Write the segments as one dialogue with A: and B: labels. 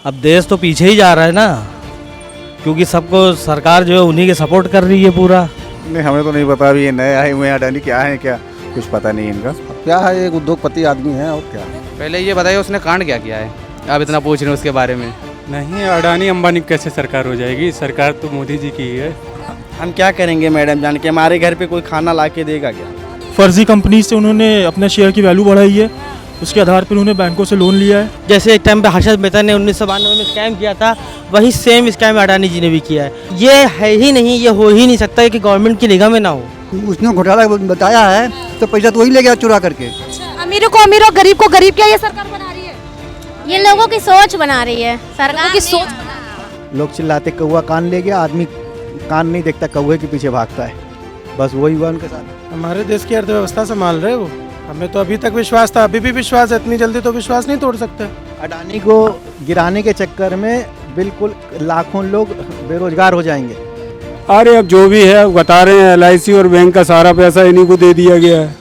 A: अब देश तो पीछे ही जा रहा है ना, क्योंकि सबको सरकार जो है उन्हीं के सपोर्ट कर रही है पूरा।
B: नहीं, हमें तो नहीं पता। अभी ये नए आए हुए हैं अडानी, क्या है क्या कुछ पता नहीं इनका।
C: क्या है, एक उद्योगपति आदमी है और क्या।
D: पहले ये बताइए उसने कांड क्या किया है, आप इतना पूछ रहे हैं उसके बारे में।
E: नहीं, अडानी अंबानी कैसे सरकार हो जाएगी, सरकार तो मोदी जी की ही है।
F: हम क्या करेंगे मैडम जान के, हमारे घर पे कोई खाना ला के देगा क्या।
G: फर्जी कंपनी से उन्होंने अपने शेयर की वैल्यू बढ़ाई है, उसके आधार पर उन्होंने बैंकों से लोन लिया है।
H: जैसे एक टाइम पे हर्षद मेहता ने 1992 में स्कैम किया था, वही सेम स्कैम अडानी जी ने भी किया है। ये है ही नहीं, ये हो ही नहीं सकता कि गवर्नमेंट की निगाह में ना हो।
C: उसने घोटाला बताया है तो पैसा तो वही ले गया चुरा करके।
I: अमीरों को अमीर और गरीब को गरीब, क्या ये सरकार बना रही है?
J: ये लोगों की सोच बना रही है सरकार
I: की सोच।
C: लोग चिल्लाते कौवा कान ले गया, आदमी कान नहीं देखता, कौवे के पीछे भागता है। बस वही हुआ उनके साथ।
F: हमारे देश की अर्थव्यवस्था संभाल रहे वो, हमें तो अभी तक विश्वास था, अभी भी विश्वास है, इतनी जल्दी तो विश्वास नहीं तोड़ सकते।
C: अडानी को गिराने के चक्कर में बिल्कुल लाखों लोग बेरोजगार हो जाएंगे।
E: अरे अब जो भी है बता रहे हैं, LIC और बैंक का सारा पैसा इन्हीं को दे दिया गया है।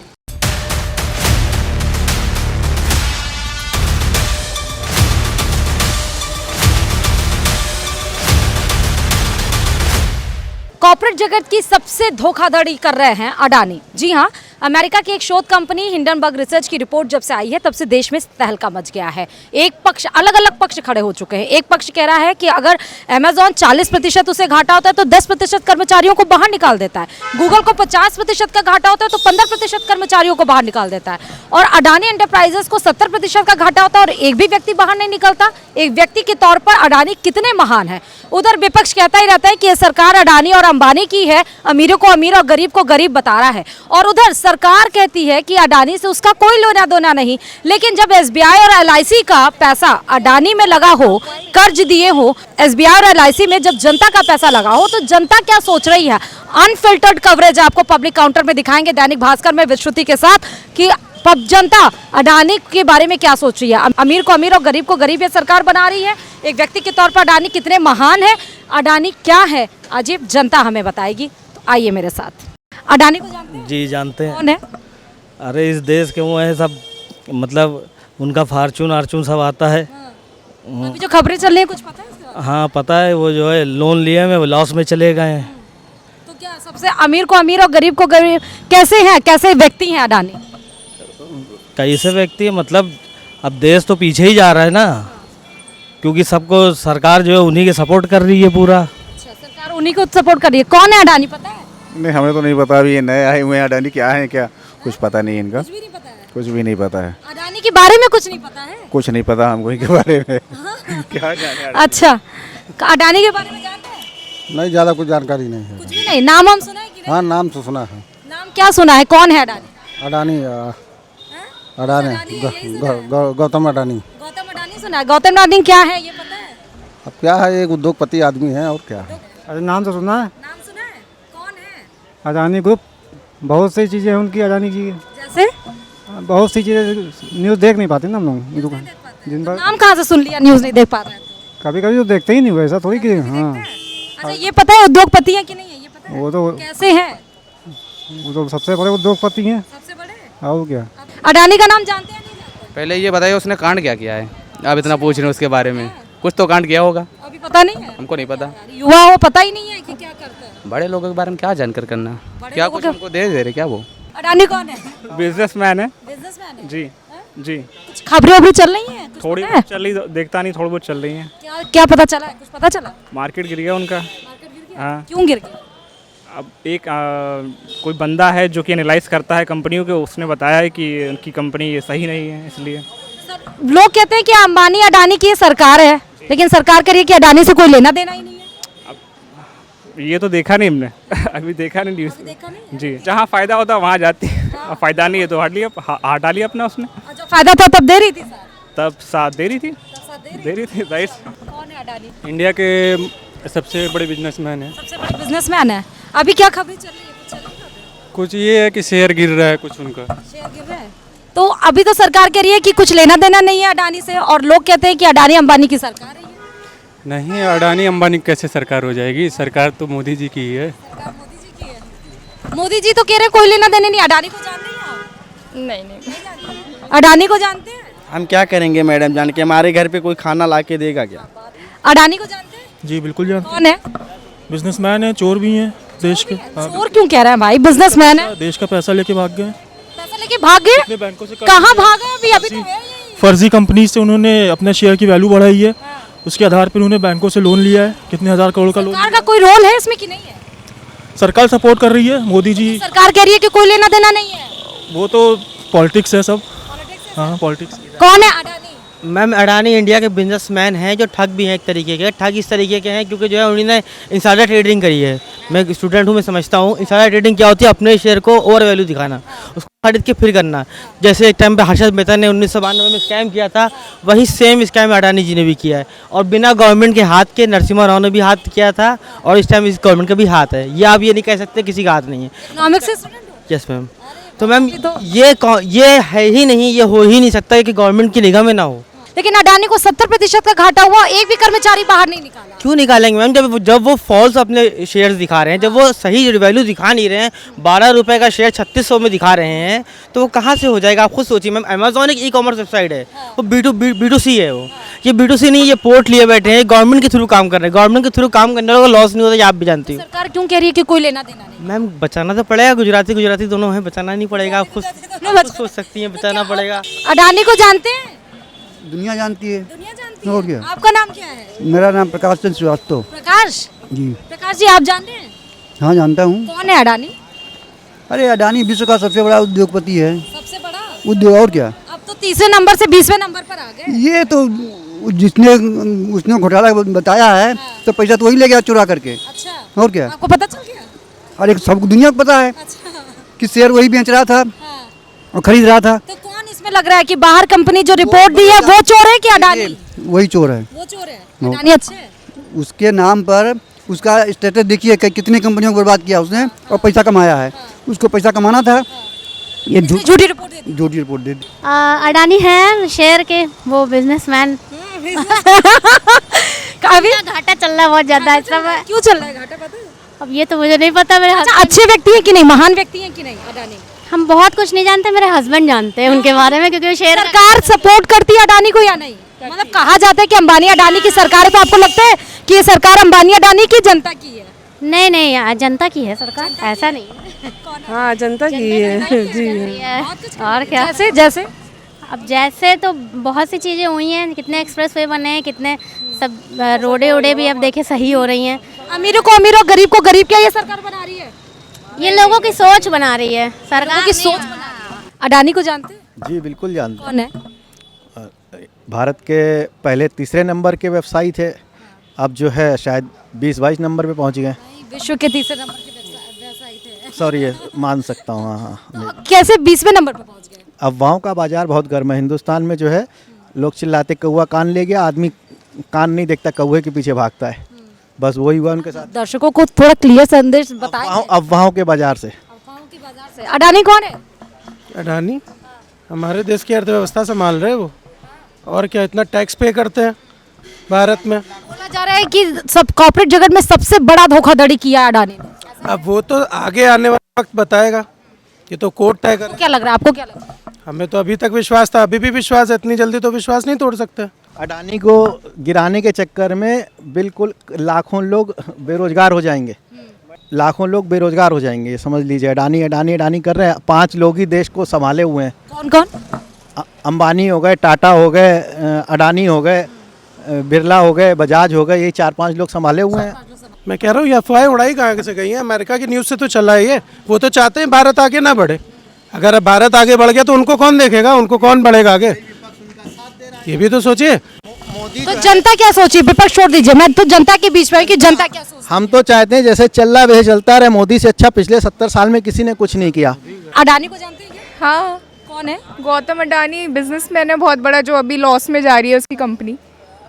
I: कॉर्पोरेट जगत की सबसे धोखाधड़ी कर रहे हैं अडानी। जी हाँ, अमेरिका की एक शोध कंपनी हिंडनबर्ग रिसर्च की रिपोर्ट जब से आई है तब से देश में तहलका मच गया है। एक पक्ष, अलग अलग पक्ष खड़े हो चुके हैं। एक पक्ष कह रहा है कि अगर अमेजॉन 40% उसे घाटा होता है तो 10% कर्मचारियों को बाहर निकाल देता है। गूगल को 50% का घाटा होता है तो 15% कर्मचारियों को बाहर निकाल देता है। और अडानी एंटरप्राइजेस को 70% का घाटा होता है और एक भी व्यक्ति बाहर नहीं निकलता। एक व्यक्ति के तौर पर अडानी कितने महान है। उधर विपक्ष कहता ही रहता है कि यह सरकार अडानी और अंबानी की है, अमीरों को अमीर और गरीब को गरीब बता रहा है। और उधर सरकार कहती है कि अडानी से उसका कोई लेना देना नहीं। लेकिन जब SBI और LIC का पैसा अडानी में लगा हो, कर्ज दिए हो, SBI और LIC में जब जनता का पैसा लगा हो, तो जनता क्या सोच रही है। अनफिल्टर्ड कवरेज आपको पब्लिक काउंटर में दिखाएंगे दैनिक भास्कर में विश्रुति के साथ कि जनता अडानी के बारे में क्या सोच रही है। अमीर को अमीर और गरीब को गरीब ये सरकार बना रही है। एक व्यक्ति के तौर पर अडानी कितने महान है, अडानी क्या है, अजीब जनता हमें बताएगी। तो आइए मेरे साथ। अडानी को जानते हैं?
A: जी जानते हैं।
I: कौन है?
A: अरे इस देश के वो है सब, मतलब उनका फार्चून आर्चून सब आता है।
I: अभी जो खबरें चल रही हैं कुछ पता है इसके बारे में?
A: हाँ पता है, वो जो है लोन लिए में वो लॉस में चले गए हैं।
I: तो क्या सबसे अमीर को अमीर और गरीब को गरीब कैसे हैं, कैसे व्यक्ति हैं अडानी?
A: कैसे व्यक्ति है, मतलब अब देश तो पीछे ही जा रहा है ना, क्योंकि सबको सरकार जो है उन्हीं के सपोर्ट कर रही है पूरा।
I: अच्छा, सरकार उन्हीं को सपोर्ट कर रही है। कौन है अडानी पता है?
B: नहीं, हमें तो नहीं पता। अभी ये नए आए हुए हैं अडानी, क्या है क्या कुछ पता नहीं इनका।
I: कुछ भी नहीं पता है।
B: कुछ भी नहीं पता है।
I: अडानी के बारे में कुछ नहीं पता है।
B: कुछ नहीं पता हमको इनके बारे में। क्या जाने अडानी।
I: अच्छा, अडानी के बारे में जानते हैं?
C: नहीं, ज्यादा कुछ जानकारी नहीं है।
I: कुछ भी नहीं। नाम हम सुना है कि नहीं?
C: हाँ, नाम तो सुना है।
I: नाम क्या सुना है? कौन है अडानी?
C: अडानी गौतम अडानी।
I: गौतम अडानी सुना है। गौतम अडानी क्या है ये पता है?
C: अब क्या है, एक उद्योगपति आदमी है और क्या।
F: अरे नाम तो सुना है,
I: नाम सुना है। कौन है?
F: अडानी ग्रुप। बहुत सी चीज़ें हैं उनकी अडानी की,
I: जैसे
F: बहुत सी चीज़ें न्यूज़ देख नहीं पाते ना हम लोग दिन भर।
I: नाम कहाँ से सुन लिया, न्यूज़ नहीं देख पा रहे हैं तो?
F: कभी कभी तो देखते ही नहीं हुआ, ऐसा थोड़ी कि हाँ।
I: अच्छा, ये पता है उद्योगपति है कि नहीं है, ये पता है?
F: वो तो
I: कैसे है?
F: वो तो सबसे बड़े उद्योगपति हैं।
I: सबसे बड़े?
F: और क्या।
I: अडानी का नाम जानते हैं नहीं जानते?
D: पहले ये बताइए उसने कांड क्या किया है, आप इतना पूछ रहे हैं उसके बारे में। कुछ तो कांड किया होगा,
I: अभी पता नहीं है।
D: हमको नहीं पता।
I: युवा हो, पता ही नहीं है कि क्या करते हैं।
D: बड़े लोगों के बारे में क्या जानकर करना, क्या कुछ हमको दे रहे क्या वो।
I: अडानी कौन है?
E: बिजनेसमैन है
I: बिजनेसमैन है।
E: जी जी।
I: कुछ खबरें वबरें चल रही हैं? कुछ
E: थोड़ी
I: पता है?
E: चल रही, देखता नहीं, थोड़ी बहुत चल रही हैं।
I: क्या क्या पता चला है? कुछ पता चला?
E: मार्केट गिर गया उनका।
I: मार्केट गिर गया?
E: हाँ,
I: क्यों गिर गया?
E: अब एक कोई बंदा है जो कि एनालाइज करता है कंपनियों के, उसने बताया है कि उनकी कंपनी ये सही नहीं है, इसलिए।
I: लोग कहते हैं कि अंबानी अडानी की सरकार है, लेकिन सरकार कह रही है कि अडानी से कोई लेना देना ही नहीं है।
E: ये तो देखा नहीं हमने अभी देखा नहीं न्यूज़।
I: देखा नहीं?
E: जी, जहाँ फ़ायदा होता है वहाँ जाती है। अब फ़ायदा नहीं है तो हटा लिया अपना उसने।
I: जब फायदा था तब दे रही थी सर।
E: तब साथ दे रही थी, दे रही थी राइट।
I: कौन है अडानी?
E: इंडिया के सबसे बड़े बिजनेसमैन है।
I: सबसे बड़े बिजनेसमैन है। अभी क्या खबरें चल रही है? कुछ चल रही है?
E: कुछ ये है कि शेयर गिर रहा है कुछ उनका।
I: शेयर गिर रहा है। तो अभी तो सरकार कह रही है कि कुछ लेना देना नहीं है अडानी से, और लोग कहते हैं कि अडानी अंबानी की सरकार है।
E: नहीं, अडानी अंबानी कैसे सरकार हो जाएगी, सरकार तो मोदी जी की ही है।
I: सरकार मोदी जी की है। मोदी जी तो कह रहे हैं कोई लेना देना नहीं। अडानी को जानते हैं आप?
J: नहीं नहीं।
I: अडानी को जानते हैं?
H: हम क्या करेंगे मैडम जान के, हमारे घर पे कोई खाना ला के देगा क्या?
I: अडानी को जानते हैं?
G: जी बिल्कुल जानते
I: कौन है?
G: हैं। बिजनेसमैन है, चोर भी हैं देश के। हाँ,
I: चोर क्यों कह रहे हैं भाई, बिजनेसमैन है,
G: देश का पैसा लेके भाग गए।
I: पैसा लेके भाग गए?
G: अपने बैंकों से
I: कहाँ भागा? अभी अभी तो है यही।
G: फर्जी कंपनी से उन्होंने अपने शेयर की वैल्यू बढ़ाई है, उसके आधार पर उन्होंने बैंकों से लोन लिया है। कितने हजार करोड़ का लोन।
I: सरकार का कोई रोल है इसमें कि नहीं है?
G: सरकार सपोर्ट कर रही है, मोदी जी।
I: सरकार कह रही है कि कोई लेना देना नहीं है।
G: वो तो पॉलिटिक्स है सब। हाँ पॉलिटिक्स।
I: कौन है अडानी?
H: मैम अडानी इंडिया के बिजनेसमैन हैं जो ठग भी हैं एक तरीके के। ठग इस तरीके के हैं क्योंकि जो है उन्होंने इंसाइडर ट्रेडिंग करी है। मैं स्टूडेंट हूँ, मैं समझता हूँ इंसाइडर ट्रेडिंग क्या होती है, अपने शेयर को ओवर वैल्यू दिखाना, उसको खरीद के फिर करना। जैसे एक टाइम पे हर्षद मेहता ने 1992 में स्कैम किया था, वही सेम स्कैम अडानी जी ने भी किया है। और बिना गवर्नमेंट के हाथ के नरसिम्हा राव ने भी हाथ किया था, और इस टाइम इस गवर्नमेंट का भी हाथ है। ये आप ये नहीं कह सकते किसी का हाथ नहीं है।
I: इकोनॉमिक्स से स्टूडेंट हो?
H: Yes ma'am. तो मैम ये है ही नहीं, ये हो ही नहीं सकता कि गवर्नमेंट की निगाह में ना हो।
I: लेकिन अडानी को 70% का घाटा हुआ, एक भी कर्मचारी बाहर नहीं निकाला।
H: क्यों निकालेंगे मैम? जब वो फॉल्स अपने शेयर्स दिखा रहे हैं, जब वो सही वैल्यू दिखा नहीं रहे हैं, 12 रुपए का शेयर 3600 में दिखा रहे हैं, तो वो कहाँ से हो जाएगा? आप खुद सोचिए मैम। अमेजोन एक ई-कॉमर्स वेबसाइट है, वो B2C है। वो ये B2C नहीं, ये पोर्ट लिए बैठे हैं, गवर्नमेंट के थ्रू काम कर रहे हैं। गवर्नमेंट के थ्रू काम करने वालों का लॉस नहीं होता, ये आप भी जानती हो।
I: सरकार क्यों कह रही है कि कोई लेना देना नहीं?
H: मैम बचाना तो पड़ेगा, गुजराती दोनों हैं, बचाना नहीं पड़ेगा। आप खुद सोच सकती हैं, बचाना पड़ेगा।
I: अडानी को जानते हैं?
C: दुनिया जानती है।
I: दुनिया जानती
C: और
I: है।
C: क्या?
I: आपका नाम क्या है?
C: मेरा नाम प्रकाश चंद्र श्रीवास्तव।
I: प्रकाश
C: जी
I: प्रकाश जी, आप जानते हैं
C: हाँ जानता हूँ।
I: कौन है अडानी?
C: अरे अडानी विश्व का सबसे बड़ा उद्योगपति है।
I: सबसे बड़ा
C: उद्योग और क्या?
I: अब तो 30वें नंबर से 20वें नंबर पर आ गए।
C: ये तो जिसने उसने घोटाला बताया है तो पैसा तो वही ले गया चुरा करके।
I: अच्छा,
C: और क्या?
I: आपको पता चल गया?
C: अरे सब दुनिया को पता है
I: अच्छा,
C: कि शेयर वही बेच रहा था
I: हाँ।
C: और खरीद रहा था।
I: तो कौन इसमें लग रहा है कि बाहर कंपनी जो रिपोर्ट दी है वो चोर है कि अडानी?
C: वही चोर है।
I: वो चोर है, अडानी अच्छे है।
C: उसके नाम पर उसका स्टेटस देखिए कितनी कंपनियों को बर्बाद किया उसने और पैसा कमाया है। उसको पैसा कमाना था, ये
I: इसने झूठी रिपोर्ट दे दी।
C: झूठी रिपोर्ट दे दी।
J: अडानी है शेयर के वो बिजनेसमैन।
I: अभी
J: घाटा चल रहा है बहुत ज्यादा इस समय।
I: क्यों चल रहा है घाटा, पता है?
J: अब ये तो मुझे नहीं पता। मेरे
I: अच्छा,
J: husband-
I: अच्छे व्यक्ति हैं कि नहीं, महान व्यक्ति हैं कि नहीं अडानी?
J: हम बहुत कुछ नहीं जानते, मेरे हस्बैंड जानते हैं उनके बारे में, क्योंकि वो शेयर
I: सरकार सपोर्ट करती है अडानी को या नहीं? मतलब कहा जाता है कि अंबानी अडानी की सरकार है, तो आपको लगता है कि ये सरकार अंबानी अडानी की जनता की है?
J: नहीं जनता की है सरकार, ऐसा नहीं है।
K: हाँ जनता की है जी।
J: और क्या?
I: जैसे जैसे
J: अब जैसे तो बहुत सी चीज़ें हुई हैं, कितने एक्सप्रेसवे बने हैं, कितने सब रोडे वोडे भी अब देखे सही हो रही हैं।
I: अमीरों को अमीर और गरीब को गरीब, क्या ये सरकार बना रही है?
J: ये लोगों की सोच बना रही है सरकार
I: की सोच बना रही है। अडानी को जानते हैं?
C: जी बिल्कुल जानते
I: कौन है?
C: हैं। भारत के पहले तीसरे नंबर के व्यवसायी थे, अब जो है शायद 20-22 नंबर पे पहुंच गए।
I: विश्व के तीसरे नंबर के व्यवसायी थे।
C: सॉरी ये मान सकता हूँ। हाँ
I: कैसे 20वें नंबर पर पहुंच गए?
C: अफवाहों का बाजार बहुत गर्म है हिंदुस्तान में। जो है लोग चिल्लाते कौवा कान ले गया, आदमी कान नहीं देखता, कौवे के पीछे भागता है। बस वही हुआ उनके साथ।
I: दर्शकों को थोड़ा क्लियर संदेश बताएं।
C: अफवाहों के बाजार से।
I: अफवाहों की बाजार से। अडानी कौन है?
F: अडानी हमारे देश की अर्थव्यवस्था संभाल रहे वो, और क्या इतना टैक्स पे करते हैं भारत में।
I: बोला जा रहा है कि सब कॉर्पोरेट जगत में सबसे बड़ा धोखाधड़ी किया अडानी ने।
F: अब वो तो आगे आने वाला वक्त बताएगा, ये तो कोर्ट तय करे।
I: क्या लग रहा है आपको, क्या लग रहा है?
F: हमें तो अभी तक विश्वास था, अभी भी विश्वास है, इतनी जल्दी तो विश्वास नहीं तोड़ सकते।
C: अडानी को गिराने के चक्कर में बिल्कुल लाखों लोग बेरोजगार हो जाएंगे। लाखों लोग बेरोजगार हो जाएंगे, ये समझ लीजिए। अडानी अडानी अडानी कर रहे हैं। 5 लोग ही देश को संभाले हुए हैं।
I: कौन कौन?
C: अंबानी हो गए, टाटा हो गए, अडानी हो गए, बिरला हो गए, बजाज हो गए, ये 4-5 लोग संभाले हुए हैं।
F: मैं कह रहा हूँ ये अफवाहें उड़ाई कहाँ से गई हैं? अमेरिका की न्यूज़ से तो चला है ये। वो तो चाहते हैं भारत आगे ना बढ़े। अगर अब भारत आगे बढ़ गया तो उनको कौन देखेगा, उनको कौन बढ़ेगा आगे? ये भी तो सोचिए।
I: तो जनता क्या सोची? विपक्ष छोड़ दीजिए, मैं तो जनता के बीच में हूं कि जनता क्या सोची।
C: हम तो चाहते हैं जैसे चल रहा वैसे चलता रहे। मोदी से अच्छा पिछले 70 साल में किसी ने कुछ नहीं किया।
I: अडानी को जानते हैं क्या?
K: हाँ
I: कौन है?
K: गौतम अडानी बिजनेसमैन है बहुत बड़ा, जो अभी लॉस में जा रही है उसकी कंपनी।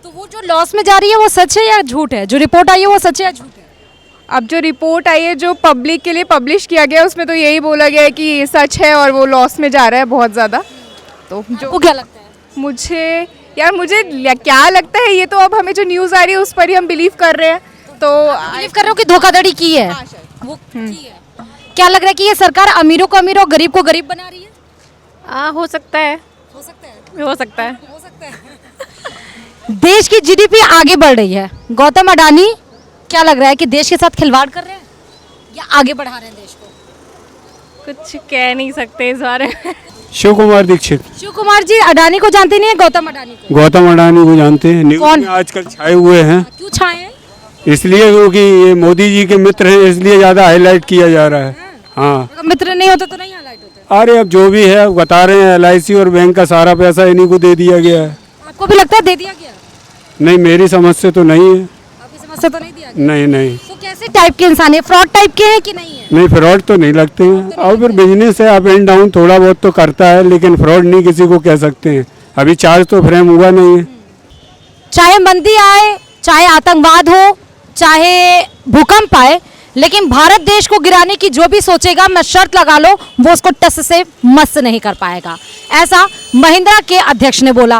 I: तो वो जो लॉस में जा रही है वो सच है या झूठ है? जो रिपोर्ट आई है वो सच है या झूठ है?
K: अब जो रिपोर्ट आई है जो पब्लिक के लिए पब्लिश किया गया उसमें तो यही बोला गया है कि ये सच है और वो लॉस में जा रहा है बहुत ज़्यादा। तो जो
I: आपको क्या लगता है?
K: मुझे क्या लगता है, ये तो अब हमें जो न्यूज़ आ रही है उस पर ही हम बिलीव कर रहे हैं। तो
I: बिलीव कर रहे हो कि धोखाधड़ी की है? वो की है। क्या लग रहा है कि ये सरकार अमीरों को अमीर और गरीब को गरीब बना रही है?
K: हो सकता है।
I: हो सकता है,
K: हो सकता है।
I: हो सकता है। देश की जीडीपी आगे बढ़ रही है, गौतम अडानी क्या लग रहा है कि देश के साथ खिलवाड़ कर रहे हैं या आगे बढ़ा रहे हैं देश को?
K: कुछ कह नहीं सकते इस बारे में।
F: शिव कुमार दीक्षित।
I: शिव कुमार जी अडानी को जानते नहीं है, गौतम अडानी को?
F: गौतम अडानी को जानते हैं, न्यूज़
I: कौन?
F: में आजकल छाए हुए हैं,
I: क्यों छाए हैं?
F: इसलिए क्योंकि ये मोदी जी के मित्र हैं, इसलिए ज़्यादा हाईलाइट किया जा रहा है। हाँ,
I: अगर मित्र नहीं होते तो नहीं हाईलाइट होते।
F: अरे अब जो भी है बता रहे हैं, LIC और बैंक का सारा पैसा इन्हीं को दे दिया गया है।
I: आपको भी लगता है दे दिया गया?
F: नहीं, मेरी समझ से तो नहीं है।
I: आपकी समझ से तो नहीं दिया गया?
F: नहीं नहीं
I: तो कैसे टाइप के इंसान है, फ्रॉड टाइप के हैं कि नहीं है?
F: नहीं, फ्रॉड तो नहीं लगते हैं। और फिर बिजनेस है, अप एंड डाउन थोड़ा बहुत तो करता है, लेकिन फ्रॉड नहीं किसी को कह सकते हैं। अभी चार्ज तो फ्रेम हुआ नहीं है।
I: चाहे मंदी आए, चाहे आतंकवाद हो, चाहे भूकंप आए, लेकिन भारत देश को गिराने की जो भी सोचेगा, मैं शर्त लगा लो, वो उसको टस से मस नहीं कर पाएगा। ऐसा महिंद्रा के अध्यक्ष ने बोला।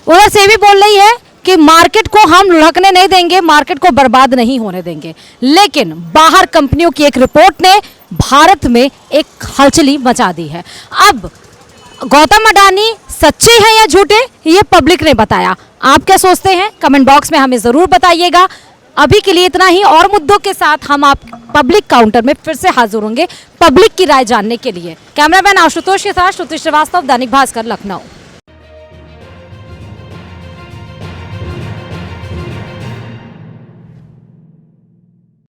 I: उधर से भी बोल रही है कि मार्केट को हम लुढ़कने नहीं देंगे, मार्केट को बर्बाद नहीं होने देंगे। लेकिन बाहर कंपनियों की एक रिपोर्ट ने भारत में एक हलचली मचा दी है। अब गौतम अडानी सच्चे हैं या झूठे, ये पब्लिक ने बताया। आप क्या सोचते हैं कमेंट बॉक्स में हमें ज़रूर बताइएगा। अभी के लिए इतना ही, और मुद्दों के साथ हम आप पब्लिक काउंटर में फिर से हाजिर होंगे पब्लिक की राय जानने के लिए। कैमरामैन आशुतोष के साथ श्रुति श्रीवास्तव, दैनिक भास्कर, लखनऊ।